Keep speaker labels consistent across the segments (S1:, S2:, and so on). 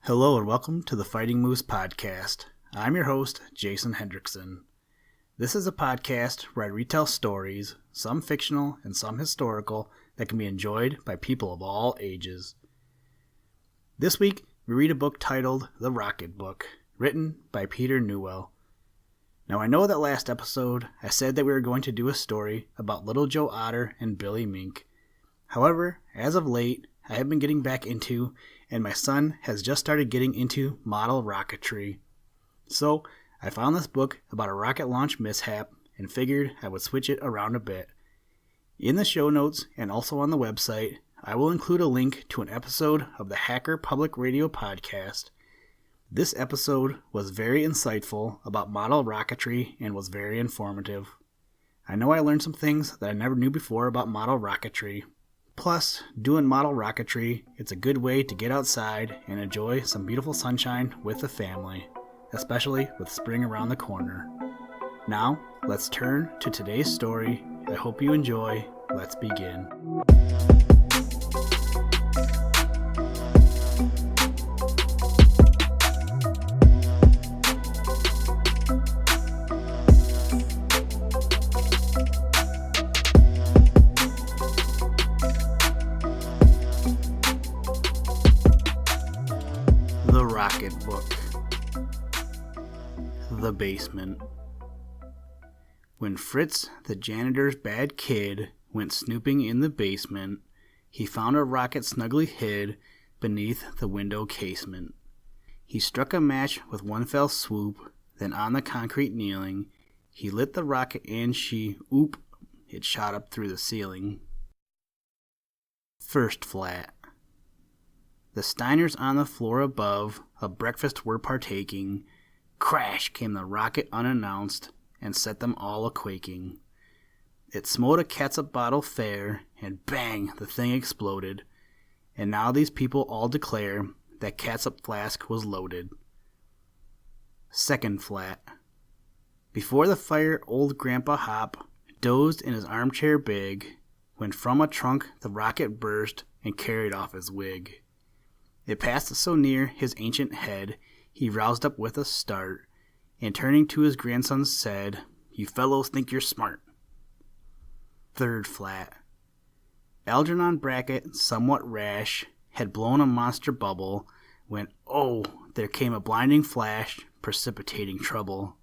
S1: Hello and welcome to the Fighting Moose Podcast. I'm your host, Jason Hendrickson. This is a podcast where I retell stories, some fictional and some historical, that can be enjoyed by people of all ages. This week, we read a book titled The Rocket Book, written by Peter Newell. Now I know that last episode I said that we were going to do a story about Little Joe Otter and Billy Mink. However, as of late, I have been getting back into, and my son has just started getting into, model rocketry. So, I found this book about a rocket launch mishap and figured I would switch it around a bit. In the show notes and also on the website, I will include a link to an episode of the Hacker Public Radio podcast. This episode was very insightful about model rocketry and was very informative. I know I learned some things that I never knew before about model rocketry. Plus, doing model rocketry, it's a good way to get outside and enjoy some beautiful sunshine with the family, especially with spring around the corner. Now, let's turn to today's story. I hope you enjoy. Let's begin. The Rocket Book. The Basement. When Fritz, the janitor's bad kid, went snooping in the basement, he found a rocket snugly hid beneath the window casement. He struck a match with one fell swoop, then on the concrete kneeling, he lit the rocket and it shot up through the ceiling. First flat. The Steiners on the floor above of breakfast were partaking. Crash came the rocket unannounced and set them all a-quaking. It smote a catsup bottle fair, and bang, the thing exploded. And now these people all declare that catsup flask was loaded. Second flat. Before the fire, old Grandpa Hop dozed in his armchair big, when from a trunk the rocket burst and carried off his wig. It passed so near his ancient head, he roused up with a start, and turning to his grandson said, "You fellows think you're smart." Third flat. Algernon Brackett, somewhat rash, had blown a monster bubble, when, oh, there came a blinding flash, precipitating trouble.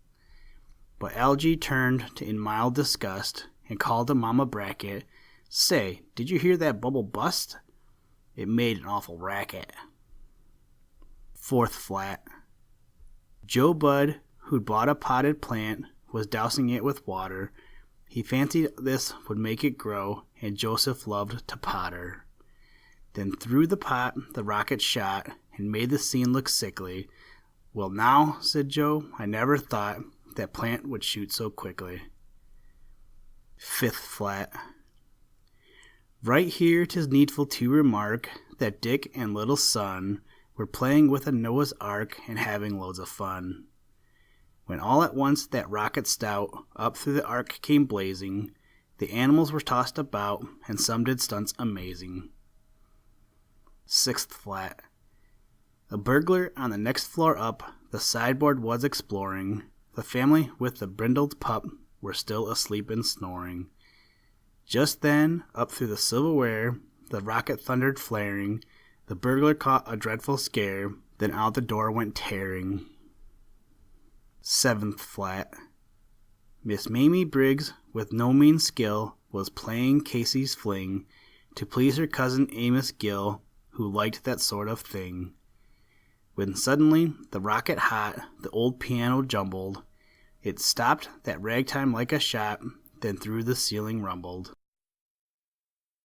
S1: But Algie turned in mild disgust, and called to Mama Brackett, "Say, did you hear that bubble bust? It made an awful racket." Fourth flat. Joe Budd, who'd bought a potted plant, was dousing it with water. He fancied this would make it grow, and Joseph loved to potter. Then through the pot the rocket shot, and made the scene look sickly. "Well now," said Joe, "I never thought that plant would shoot so quickly." Fifth flat. Right here 'tis needful to remark that Dick and little son were playing with a Noah's Ark and having loads of fun. When all at once that rocket stout up through the ark came blazing, the animals were tossed about, and some did stunts amazing. Sixth flat. A burglar on the next floor up the sideboard was exploring. The family with the brindled pup were still asleep and snoring. Just then, up through the silverware, the rocket thundered flaring. The burglar caught a dreadful scare, then out the door went tearing. Seventh flat. Miss Mamie Briggs, with no mean skill, was playing Casey's fling to please her cousin Amos Gill, who liked that sort of thing. When suddenly the rocket hot, the old piano jumbled. It stopped that ragtime like a shot, then through the ceiling rumbled.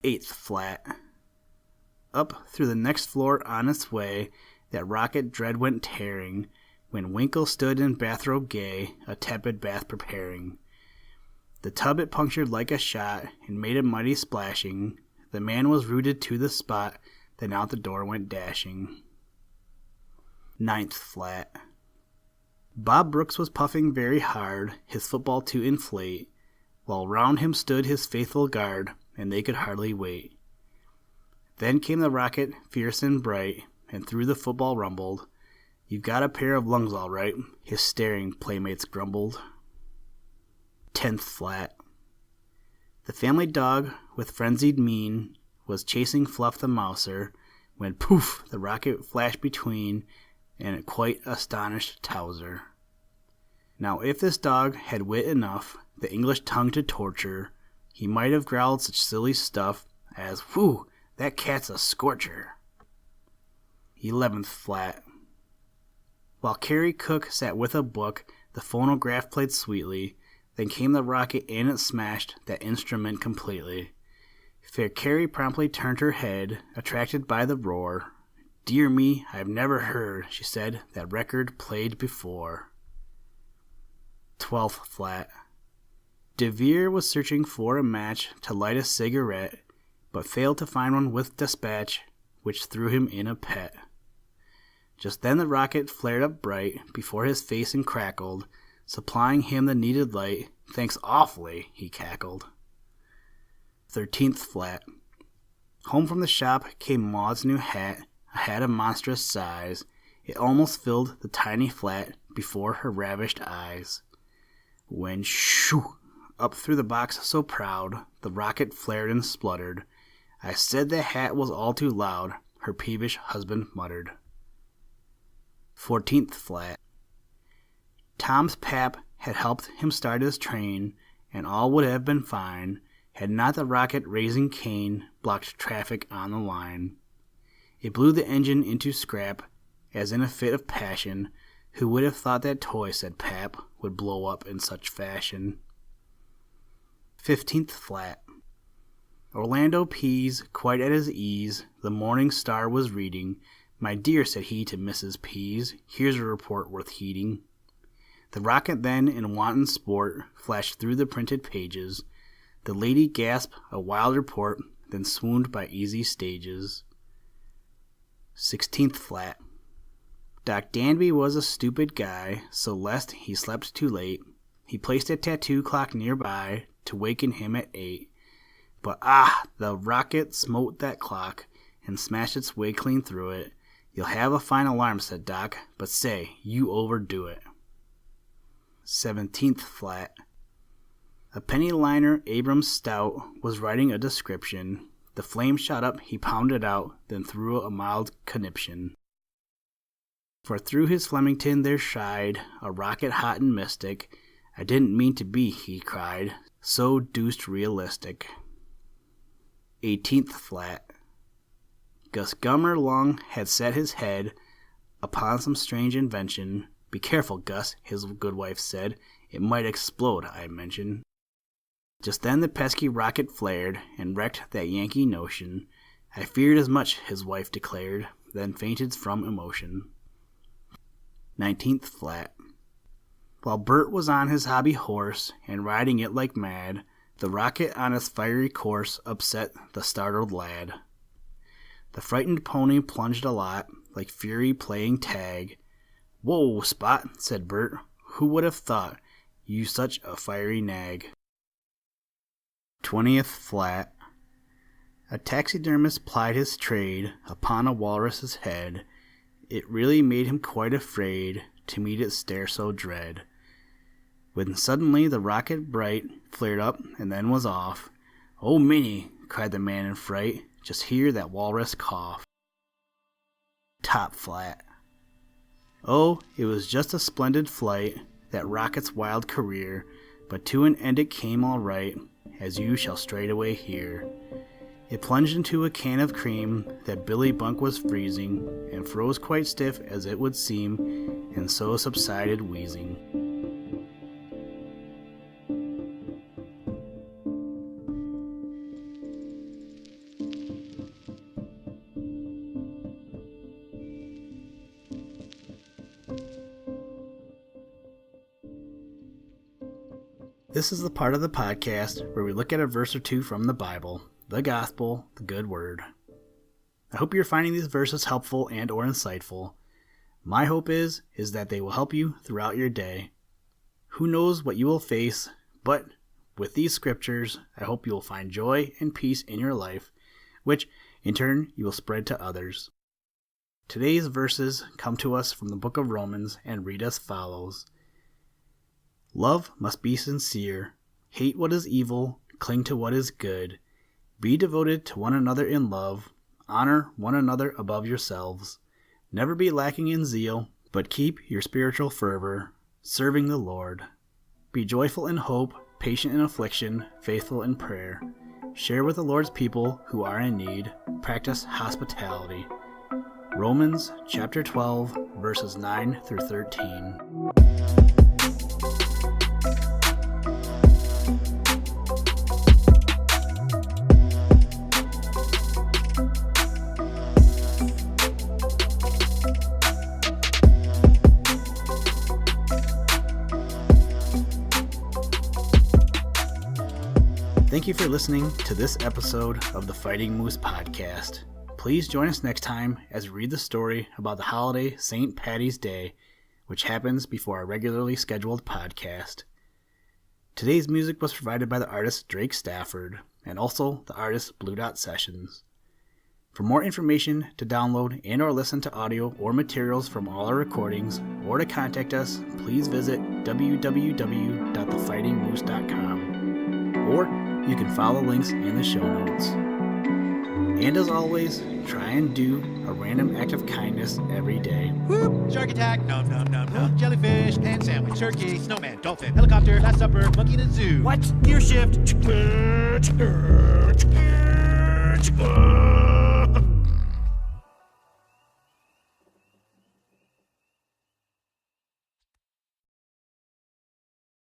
S1: Eighth flat. Up through the next floor on its way, that rocket dread went tearing, when Winkle stood in bathrobe gay, a tepid bath preparing. The tub it punctured like a shot, and made a mighty splashing. The man was rooted to the spot, then out the door went dashing. Ninth flat. Bob Brooks was puffing very hard, his football to inflate, while round him stood his faithful guard, and they could hardly wait. Then came the rocket, fierce and bright, and through the football rumbled. "You've got a pair of lungs all right," his staring playmates grumbled. 10th flat. The family dog, with frenzied mien, was chasing Fluff the mouser, when poof, the rocket flashed between, and it quite astonished Towser. Now if this dog had wit enough, the English tongue to torture, he might have growled such silly stuff as, "Whew, that cat's a scorcher." 11th flat. While Carrie Cook sat with a book, the phonograph played sweetly. Then came the rocket and it smashed that instrument completely. Fair Carrie promptly turned her head, attracted by the roar. "Dear me, I've never heard," she said, "that record played before." 12th flat. De Vere was searching for a match to light a cigarette, but failed to find one with dispatch, which threw him in a pet. Just then the rocket flared up bright before his face and crackled, supplying him the needed light. "Thanks awfully," he cackled. 13th flat. Home from the shop came Maud's new hat, a hat of monstrous size. It almost filled the tiny flat before her ravished eyes. When shoo, up through the box so proud, the rocket flared and spluttered. "I said the hat was all too loud," her peevish husband muttered. 14th flat. Tom's pap had helped him start his train, and all would have been fine, had not the rocket-raising cane blocked traffic on the line. It blew the engine into scrap, as in a fit of passion. "Who would have thought that toy," said Pap, "would blow up in such fashion?" 15th flat. Orlando Pease, quite at his ease, the Morning Star was reading. "My dear," said he to Mrs. Pease, "here's a report worth heeding." The rocket then, in wanton sport, flashed through the printed pages. The lady gasped a wild report, then swooned by easy stages. 16th flat. Doc Danby was a stupid guy, so lest he slept too late, he placed a tattoo clock nearby to waken him at 8. But the rocket smote that clock and smashed its way clean through it. "You'll have a fine alarm," said Doc, "but say, you overdo it." 17th flat. A penny liner, Abrams Stout, was writing a description. The flame shot up, he pounded out, then threw a mild conniption. For through his Flemington there shied a rocket hot and mystic. "I didn't mean to be," he cried, "so deuced realistic." 18th flat. Gus Gummerlung had set his head upon some strange invention. "Be careful, Gus," his good wife said, "it might explode, I mention." Just then the pesky rocket flared and wrecked that Yankee notion. "I feared as much," his wife declared, then fainted from emotion. 19th flat. While Bert was on his hobby horse and riding it like mad, the rocket on its fiery course upset the startled lad. The frightened pony plunged a lot, like fury playing tag. "Whoa, Spot," said Bert, "who would have thought you such a fiery nag?" 20th flat. A taxidermist plied his trade upon a walrus's head. It really made him quite afraid to meet its stare so dread. When suddenly the rocket bright flared up and then was off. "Oh, Minnie," cried the man in fright, "just hear that walrus cough." Top flat. Oh, it was just a splendid flight, that rocket's wild career, but to an end it came all right, as you shall straightway hear. It plunged into a can of cream that Billy Bunk was freezing, and froze quite stiff as it would seem, and so subsided wheezing. This is the part of the podcast where we look at a verse or two from the Bible, the Gospel, the good word. I hope you're finding these verses helpful and or insightful. My hope is that they will help you throughout your day. Who knows what you will face, but with these scriptures, I hope you will find joy and peace in your life, which in turn you will spread to others. Today's verses come to us from the book of Romans and read as follows. Love must be sincere. Hate what is evil. Cling to what is good. Be devoted to one another in love. Honor one another above yourselves. Never be lacking in zeal, but keep your spiritual fervor, serving the Lord. Be joyful in hope, patient in affliction, faithful in prayer. Share with the Lord's people who are in need. Practice hospitality. Romans chapter 12, verses 9 through 13. Thank you for listening to this episode of the Fighting Moose Podcast. Please join us next time as we read the story about the holiday St. Paddy's Day, which happens before our regularly scheduled podcast. Today's music was provided by the artist Drake Stafford and also the artist Blue Dot Sessions. For more information to download and or listen to audio or materials from all our recordings or to contact us, please visit www.thefightingmoose.com or you can follow links in the show notes. And as always, try and do a random act of kindness every day.
S2: Whoop! Shark attack, nom nom nom nom. Jellyfish, pan sandwich, turkey, snowman, dolphin, helicopter, last supper, monkey in a zoo. What? Gear shift.